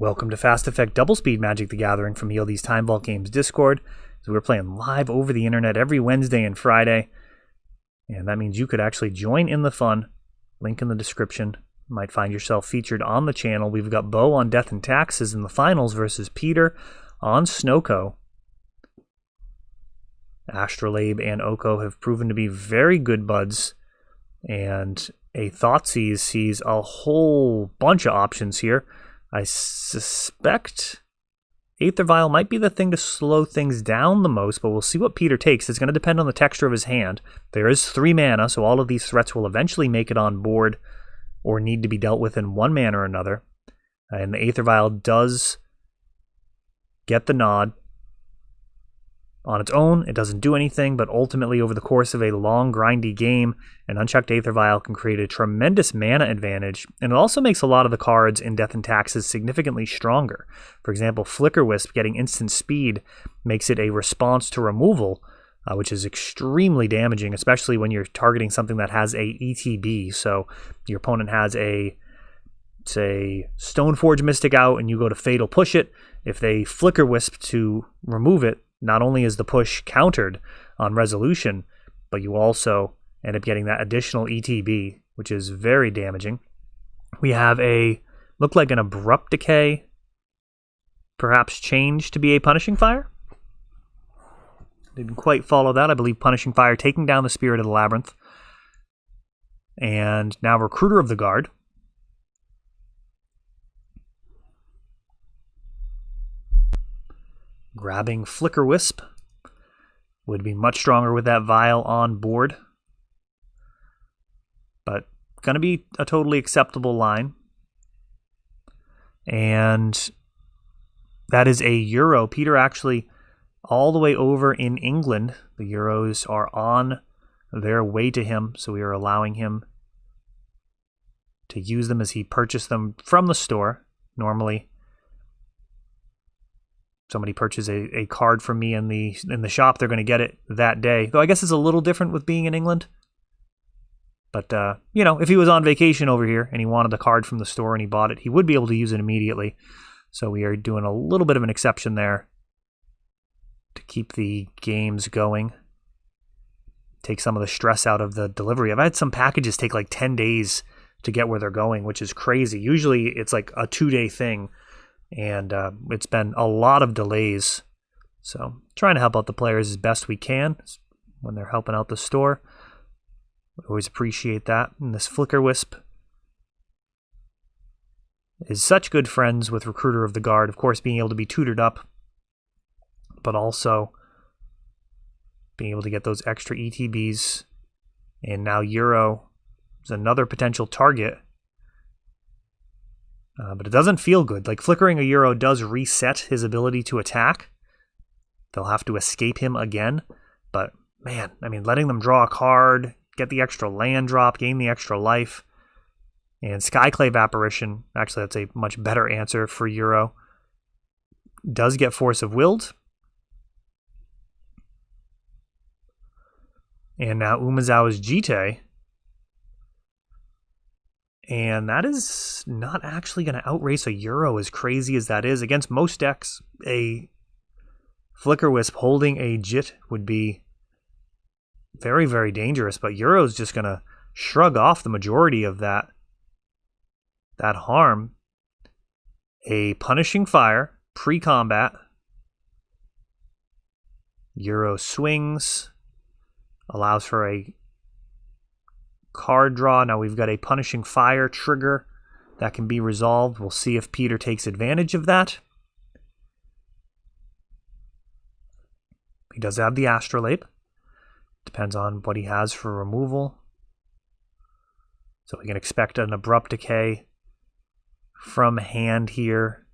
Welcome to Fast Effect Double Speed Magic the Gathering from ELD's Time Vault Games Discord. So we're playing live over the internet every Wednesday and Friday. And that means you could actually join in the fun. Link in the description. You might find yourself featured on the channel. We've got Bo on Death and Taxes in the finals versus Peter on SnOko. Astrolabe and Oko have proven to be very good buds. And a Thoughtseize sees a whole bunch of options here. I suspect Aether Vial might be the thing to slow things down the most, but we'll see what Peter takes. It's going to depend on the texture of his hand. There is 3 mana, so all of these threats will eventually make it on board or need to be dealt with in one manner or another. And the Aether Vial does get the nod. On its own, it doesn't do anything, but ultimately over the course of a long, grindy game, an unchecked Aether Vial can create a tremendous mana advantage, and it also makes a lot of the cards in Death and Taxes significantly stronger. For example, Flicker Wisp getting instant speed makes it a response to removal, which is extremely damaging, especially when you're targeting something that has a ETB. So your opponent has a, say, Stoneforge Mystic out, and you go to Fatal Push it. If they Flicker Wisp to remove it, not only is the push countered on resolution, but you also end up getting that additional ETB, which is very damaging. We have a, look like an Abrupt Decay, perhaps changed to be a Punishing Fire. Didn't quite follow that. I believe Punishing Fire taking down the Spirit of the Labyrinth. And now Recruiter of the Guard. Grabbing Flicker Wisp would be much stronger with that Vial on board. But going to be a totally acceptable line. And that is a Euro. Peter actually all the way over in England. The Euros are on their way to him, so we are allowing him to use them as he purchased them from the store. Normally, somebody purchases a card from me in the shop, they're going to get it that day. Though I guess it's a little different with being in England. But, you know, if he was on vacation over here and he wanted the card from the store and he bought it, he would be able to use it immediately. So we are doing a little bit of an exception there to keep the games going. Take some of the stress out of the delivery. I've had some packages take like 10 days to get where they're going, which is crazy. Usually it's like a 2-day thing. And it's been a lot of delays. So trying to help out the players as best we can when they're helping out the store. We always appreciate that. And this Flicker Wisp is such good friends with Recruiter of the Guard. Of course, being able to be tutored up, but also being able to get those extra ETBs. And now Euro is another potential target. But it doesn't feel good. Like, flickering a Euro does reset his ability to attack. They'll have to escape him again. But, man, I mean, letting them draw a card, get the extra land drop, gain the extra life. And Skyclave Apparition, actually that's a much better answer for Euro, does get Force of Willed. And now Umezawa's Jite. And that is not actually going to outrace a Euro, as crazy as that is. Against most decks, a Flicker Wisp holding a Jit would be very, very dangerous. But Euro's just going to shrug off the majority of that harm. A Punishing Fire, pre-combat. Euro swings, allows for a card draw. Now we've got a Punishing Fire trigger that can be resolved. We'll see if Peter takes advantage of that. He does have the Astrolabe. Depends on what he has for removal. So we can expect an Abrupt Decay from hand here,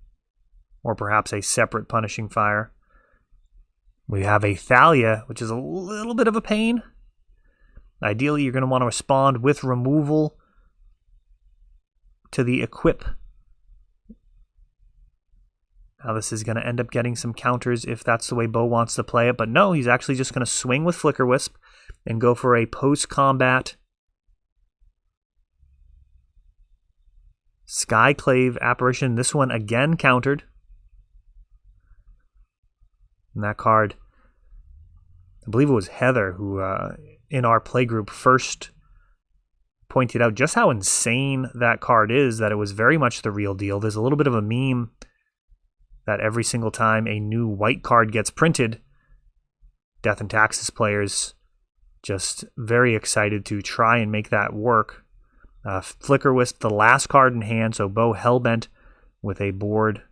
or perhaps a separate Punishing Fire. We have a Thalia, which is a little bit of a pain. Ideally, you're going to want to respond with removal to the equip. Now, this is going to end up getting some counters if that's the way Bo wants to play it. But no, he's actually just going to swing with Flicker Wisp and go for a post-combat Skyclave Apparition. This one again countered. And that card, I believe it was Heather who, in our playgroup, first pointed out just how insane that card is, that it was very much the real deal. There's a little bit of a meme that every single time a new white card gets printed, Death and Taxes players just very excited to try and make that work. Flicker Wisp, the last card in hand, so Bo hellbent with a board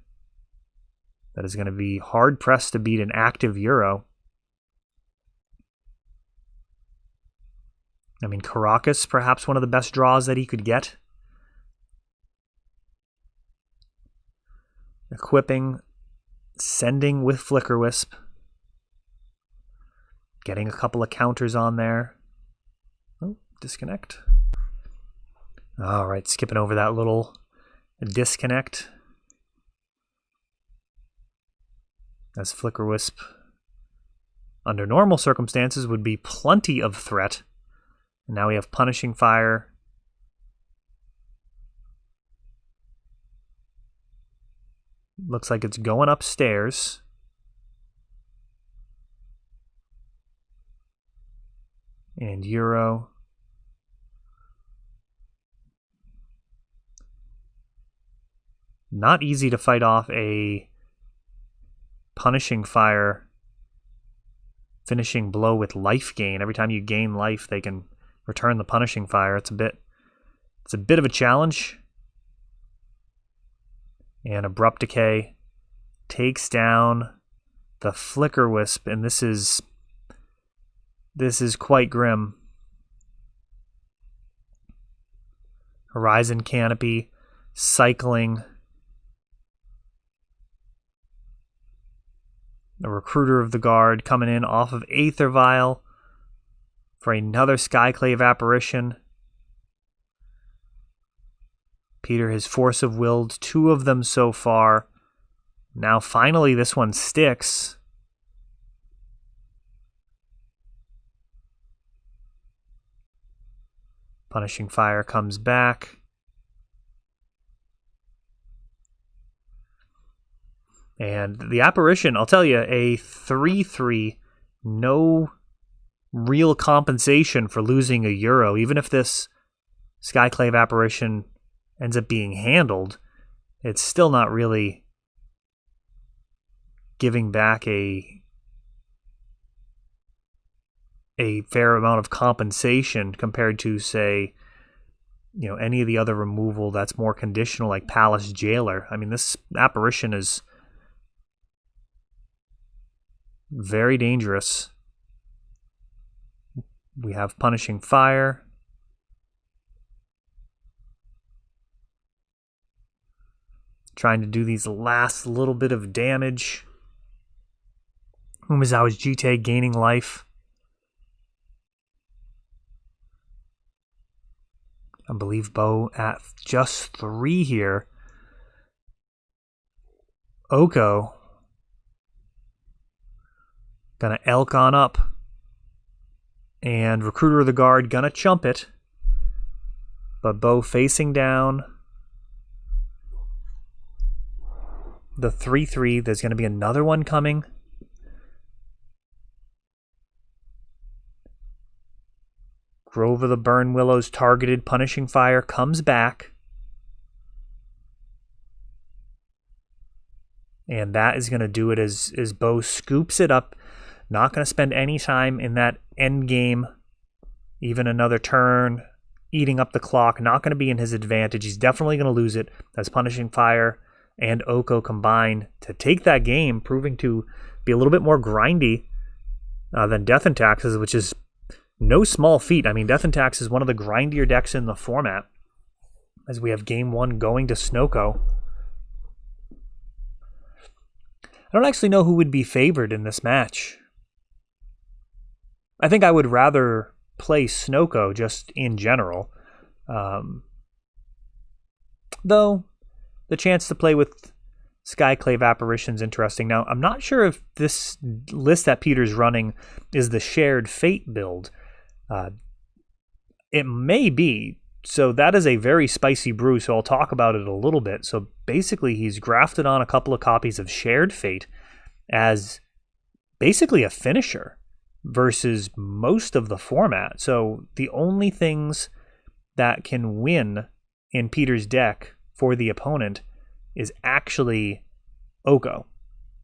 that is going to be hard-pressed to beat an active Euro. I mean, Caracas, perhaps one of the best draws that he could get. Equipping, sending with Flicker Wisp. Getting a couple of counters on there. Oh, disconnect. All right, skipping over that little disconnect. As Flicker Wisp, under normal circumstances, would be plenty of threat. And now we have Punishing Fire. Looks like it's going upstairs. And Euro. Not easy to fight off a Punishing Fire finishing blow with life gain. Every time you gain life, they can return the Punishing Fire. It's a bit of a challenge. And Abrupt Decay takes down the Flicker Wisp, and this is quite grim. Horizon Canopy, cycling. The Recruiter of the Guard coming in off of Aether Vial for another Skyclave Apparition. Peter has Force of Willed 2 of them so far. Now finally this one sticks. Punishing Fire comes back. And the Apparition, I'll tell you, a 3/3, no real compensation for losing a Euro. Even if this Skyclave Apparition ends up being handled, it's still not really giving back a fair amount of compensation compared to, say, any of the other removal that's more conditional, like Palace Jailer. I mean, this Apparition is very dangerous. We have Punishing Fire. Trying to do these last little bit of damage. Umezawa's Jite gaining life. I believe Bo at just 3 here. Oko gonna elk on up. And Recruiter of the Guard gonna chump it. But Bo facing down. The 3/3, there's going to be another one coming. Grove of the Burn Willows targeted. Punishing Fire comes back. And that is going to do it as Bo scoops it up. Not going to spend any time in that end game. Even another turn. Eating up the clock. Not going to be in his advantage. He's definitely going to lose it as Punishing Fire and Oko combine to take that game, proving to be a little bit more grindy than Death and Taxes, which is no small feat. I mean, Death and Taxes is one of the grindier decks in the format, as we have Game 1 going to SnOko. I don't actually know who would be favored in this match. I think I would rather play SnOko just in general. Though the chance to play with Skyclave Apparition is interesting. Now, I'm not sure if this list that Peter's running is the Shared Fate build. It may be, So that is a very spicy brew, so I'll talk about it a little bit. So basically, he's grafted on a couple of copies of Shared Fate as basically a finisher versus most of the format. So the only things that can win in Peter's deck for the opponent is actually Oko.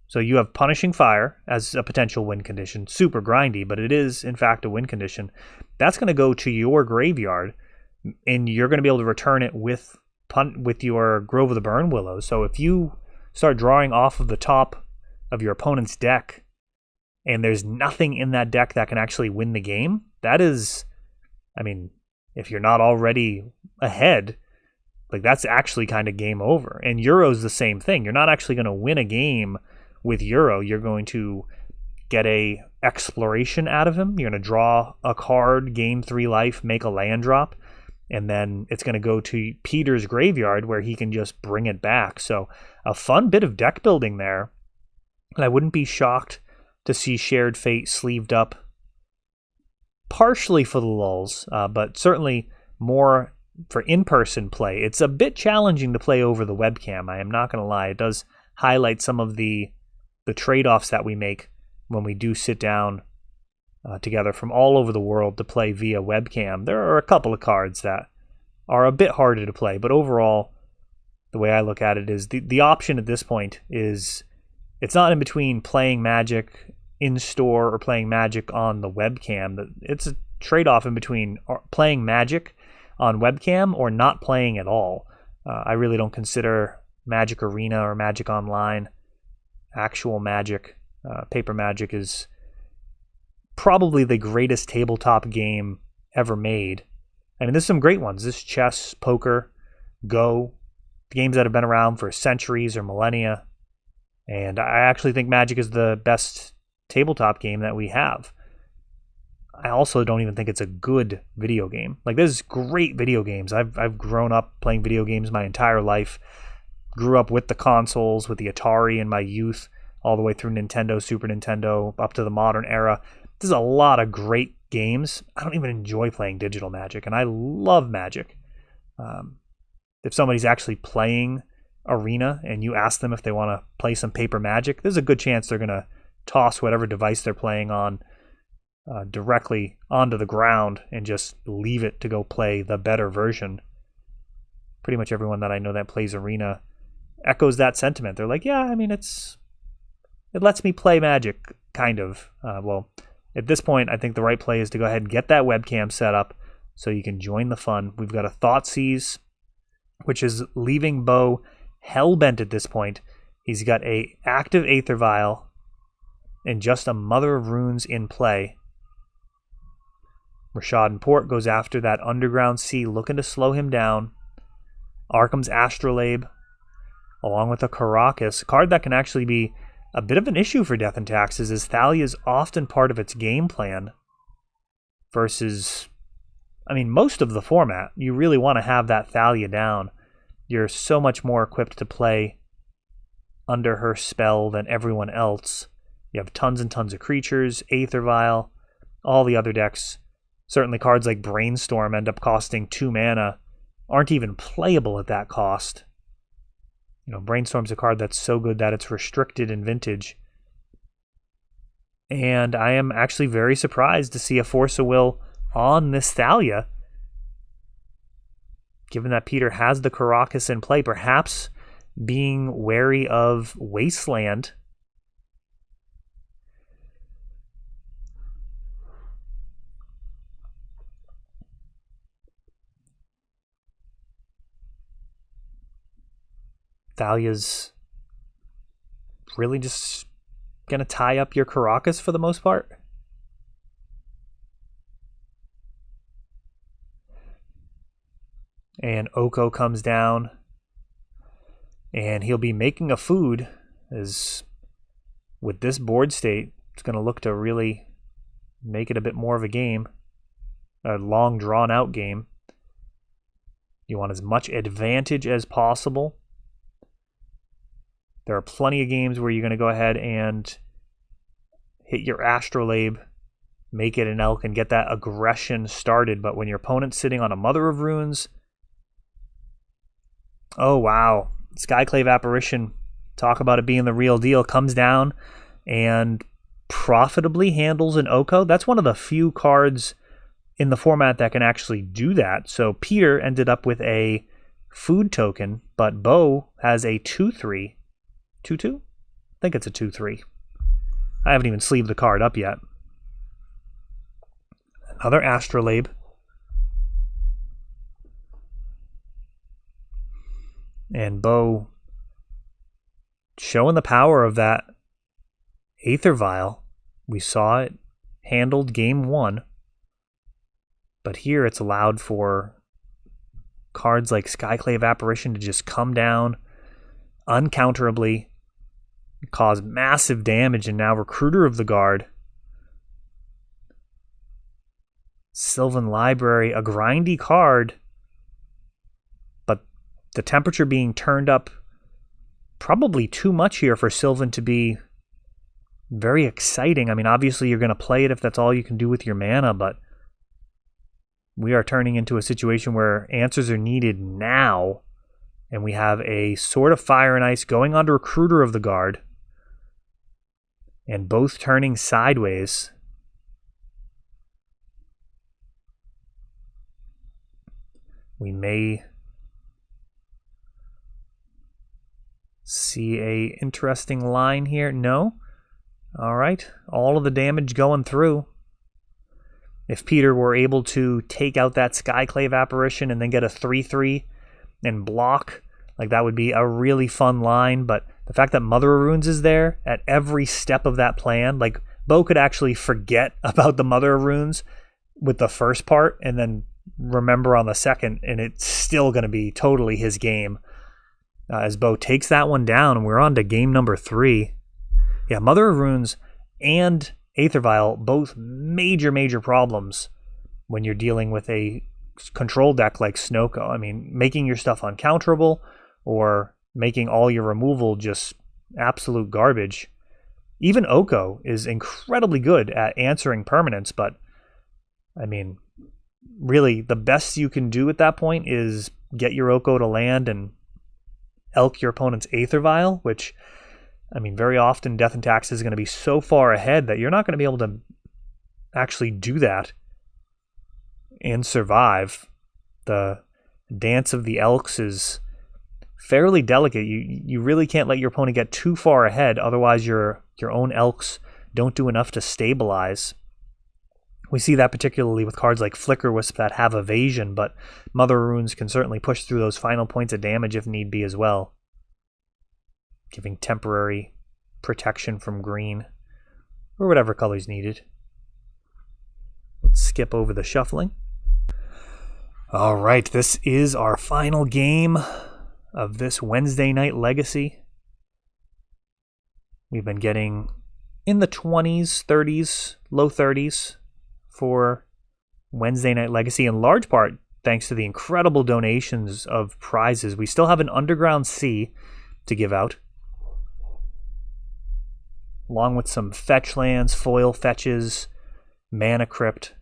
So you have Punishing Fire as a potential win condition, super grindy, but it is in fact a win condition. That's going to go to your graveyard, and you're going to be able to return it with your Grove of the Burn Willows. So if you start drawing off of the top of your opponent's deck, and there's nothing in that deck that can actually win the game, that is, I mean, if you're not already ahead, like that's actually kind of game over. And Euro's the same thing. You're not actually going to win a game with Euro. You're going to get a exploration out of him. You're going to draw a card, gain 3 life, make a land drop, and then it's going to go to Peter's graveyard where he can just bring it back. So a fun bit of deck building there. And I wouldn't be shocked to see Shared Fate sleeved up partially for the lulz, but certainly more for in-person play. It's a bit challenging to play over the webcam, I am not going to lie. It does highlight some of the trade-offs that we make when we do sit down together from all over the world to play via webcam. There are a couple of cards that are a bit harder to play, but overall, the way I look at it is the option at this point is it's not in between playing Magic in store or playing Magic on the webcam. It's a trade-off in between playing Magic on webcam or not playing at all. I really don't consider Magic Arena or Magic Online actual Magic. Paper Magic is probably the greatest tabletop game ever made. I mean, there's some great ones. This chess, poker, Go, games that have been around for centuries or millennia. And I actually think Magic is the best tabletop game that we have. I also don't even think it's a good video game. Like, there's great video games. I've grown up playing video games my entire life. Grew up with the consoles, with the Atari in my youth, all the way through Nintendo, Super Nintendo, up to the modern era. There's a lot of great games. I don't even enjoy playing digital Magic, and I love Magic. If somebody's actually playing Arena and you ask them if they want to play some Paper Magic, there's a good chance they're going to toss whatever device they're playing on directly onto the ground and just leave it to go play the better version. Pretty much everyone that I know that plays Arena echoes that sentiment. They're like, yeah, I mean, it lets me play Magic, kind of. Well, at this point, I think the right play is to go ahead and get that webcam set up so you can join the fun. We've got a Thoughtseize, which is leaving Bo hellbent at this point. He's got a active Aether Vial and just a Mother of Runes in play. Rashad Port goes after that Underground Sea, looking to slow him down. Arkham's Astrolabe, along with a Caracas, a card that can actually be a bit of an issue for Death and Taxes, as Thalia is often part of its game plan versus, I mean, most of the format. You really want to have that Thalia down. You're so much more equipped to play under her spell than everyone else. You have tons and tons of creatures, Aether Vial, all the other decks. Certainly cards like Brainstorm end up costing 2 mana, aren't even playable at that cost. You know, Brainstorm's a card that's so good that it's restricted in Vintage. And I am actually very surprised to see a Force of Will on this Thalia, given that Peter has the Caracas in play, perhaps being wary of Wasteland. Thalia's really just going to tie up your Caracas for the most part. And Oko comes down, and he'll be making a food, as with this board state, it's going to look to really make it a bit more of a game, a long drawn-out game. You want as much advantage as possible. There are plenty of games where you're going to go ahead and hit your Astrolabe make it an elk and get that aggression started. But when your opponent's sitting on a Mother of Runes, oh wow, Skyclave Apparition, talk about it being the real deal, comes down and profitably handles an Oko. That's one of the few cards in the format that can actually do that. So Peter ended up with a food token, but Bo has a 2/3. 2/2? I think it's a 2/3. I haven't even sleeved the card up yet. Another Astrolabe. And Bo showing the power of that Aether Vial. We saw it handled game 1. But here it's allowed for cards like Skyclave Apparition to just come down uncounterably, cause massive damage, and now Recruiter of the Guard. Sylvan Library, a grindy card, but the temperature being turned up probably too much here for Sylvan to be very exciting. I mean, obviously you're going to play it if that's all you can do with your mana, but we are turning into a situation where answers are needed now, and we have a Sword of Fire and Ice going on to Recruiter of the Guard, and both turning sideways. We may see a interesting line here. No? All right. All of the damage going through. If Peter were able to take out that Skyclave Apparition and then get a 3/3 and block, like that would be a really fun line. But the fact that Mother of Runes is there at every step of that plan, like Bo could actually forget about the Mother of Runes with the first part and then remember on the second, and it's still going to be totally his game. As Bo takes that one down, and we're on to game number 3. Yeah, Mother of Runes and Aether Vial, both major problems when you're dealing with a control deck like SnOko. I mean, making your stuff uncounterable or making all your removal just absolute garbage. Even Oko is incredibly good at answering permanents, but I mean, really the best you can do at that point is get your Oko to land and elk your opponent's Aether Vial, which, I mean, very often Death and Taxes is going to be so far ahead that you're not going to be able to actually do that and survive. The Dance of the Elks is fairly delicate. You really can't let your opponent get too far ahead, otherwise your own Elks don't do enough to stabilize. We see that particularly with cards like Flicker Wisp that have evasion, but Mother of Runes can certainly push through those final points of damage if need be as well, giving temporary protection from green or whatever color's needed. Let's skip over the shuffling. All right, this is our final game of this Wednesday Night Legacy. We've been getting in the 20s, 30s, low 30s for Wednesday Night Legacy, in large part thanks to the incredible donations of prizes. We still have an Underground Sea to give out, along with some fetch lands, foil fetches, Mana Crypt.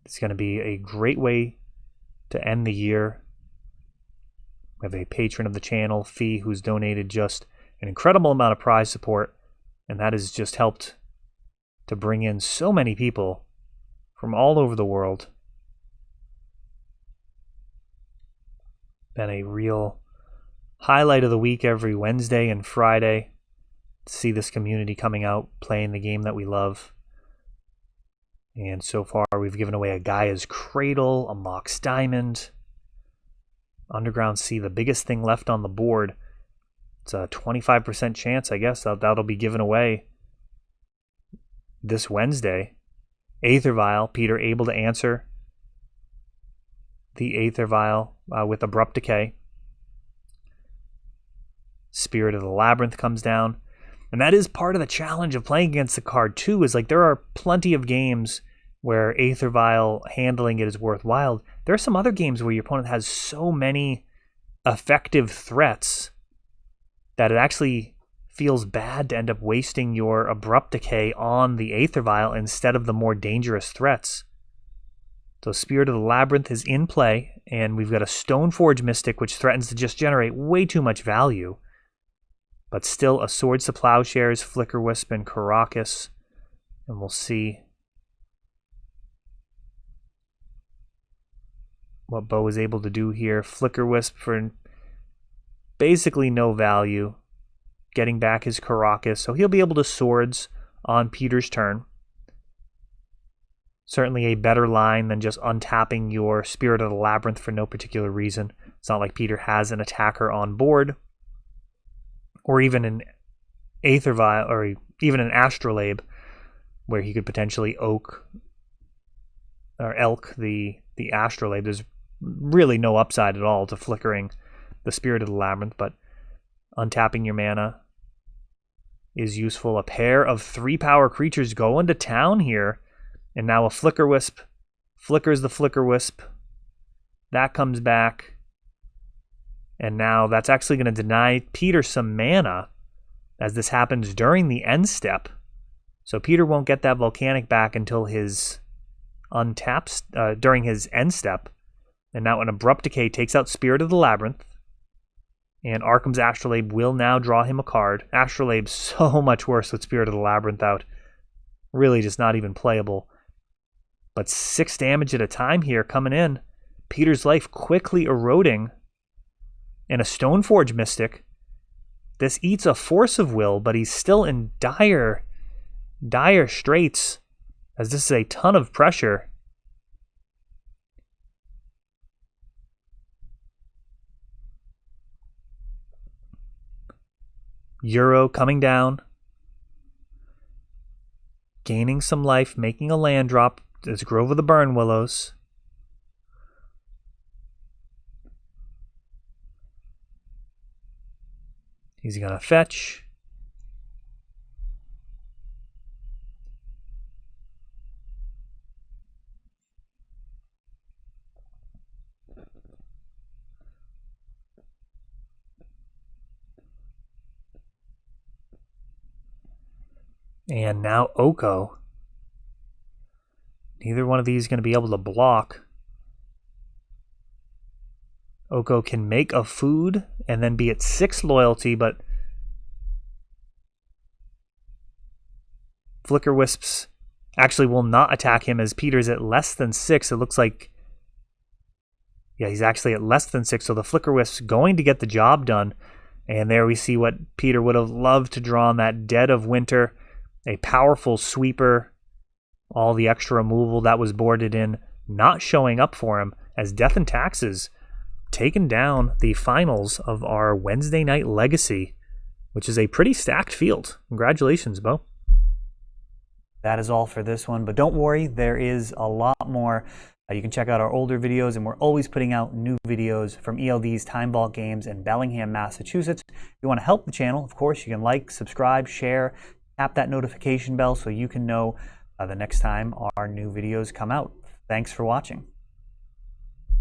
It's going to be a great way to end the year. We have a patron of the channel, Fee, who's donated just an incredible amount of prize support, and that has just helped to bring in so many people from all over the world. Been a real highlight of the week every Wednesday and Friday to see this community coming out, playing the game that we love. And so far we've given away a Gaia's Cradle, a Mox Diamond, Underground Sea, the biggest thing left on the board. It's a 25% chance, I guess, that'll be given away this Wednesday. Aether Vial, Peter able to answer the Aether Vial with Abrupt Decay. Spirit of the Labyrinth comes down. And that is part of the challenge of playing against the card too, is like there are plenty of games where Aether Vial handling it is worthwhile. There are some other games where your opponent has so many effective threats that it actually feels bad to end up wasting your Abrupt Decay on the Aether Vial instead of the more dangerous threats. So Spirit of the Labyrinth is in play, and we've got a Stoneforge Mystic, which threatens to just generate way too much value. But still a Swords to Plowshares, Flicker Wisp, and Karakas. And we'll see what Bo is able to do here. Flicker Wisp for basically no value. Getting back his Karakas, so he'll be able to Swords on Peter's turn. Certainly a better line than just untapping your Spirit of the Labyrinth for no particular reason. It's not like Peter has an attacker on board, or even an Aether Vial, or even an Astrolabe, where he could potentially elk the Astrolabe. There's really no upside at all to flickering the Spirit of the Labyrinth, but untapping your mana is useful. A pair of 3-power creatures go into town here, and now a Flicker Wisp flickers the Flicker Wisp. That comes back, and now that's actually going to deny Peter some mana, as this happens during the end step. So Peter won't get that Volcanic back until his untaps during his end step. And now an Abrupt Decay takes out Spirit of the Labyrinth, and Arkham's Astrolabe will now draw him a card. Astrolabe's so much worse with Spirit of the Labyrinth out. Really just not even playable. But 6 damage at a time here coming in. Peter's life quickly eroding. And a Stoneforge Mystic. This eats a Force of Will, but he's still in dire straits, as this is a ton of pressure. Euro coming down, gaining some life, making a land drop. There's Grove of the Burn Willows. He's going to fetch. And now Oko. Neither one of these is going to be able to block. Oko can make a food and then be at 6 loyalty, but Flicker Wisps actually will not attack him, as Peter's at less than 6. It looks like, yeah, he's actually at less than 6, so the Flicker Wisp's going to get the job done. And there we see what Peter would have loved to draw on that Dead of Winter. A powerful sweeper, all the extra removal that was boarded in, not showing up for him, as Death and Taxes taken down the finals of our Wednesday night Legacy, which is a pretty stacked field. Congratulations, Bo. That is all for this one, but don't worry, there is a lot more. You can check out our older videos, and we're always putting out new videos from ELD's Time Vault Games in Bellingham, Massachusetts. If you want to help the channel, of course, you can like, subscribe, share, tap that notification bell so you can know the next time our new videos come out. Thanks for watching.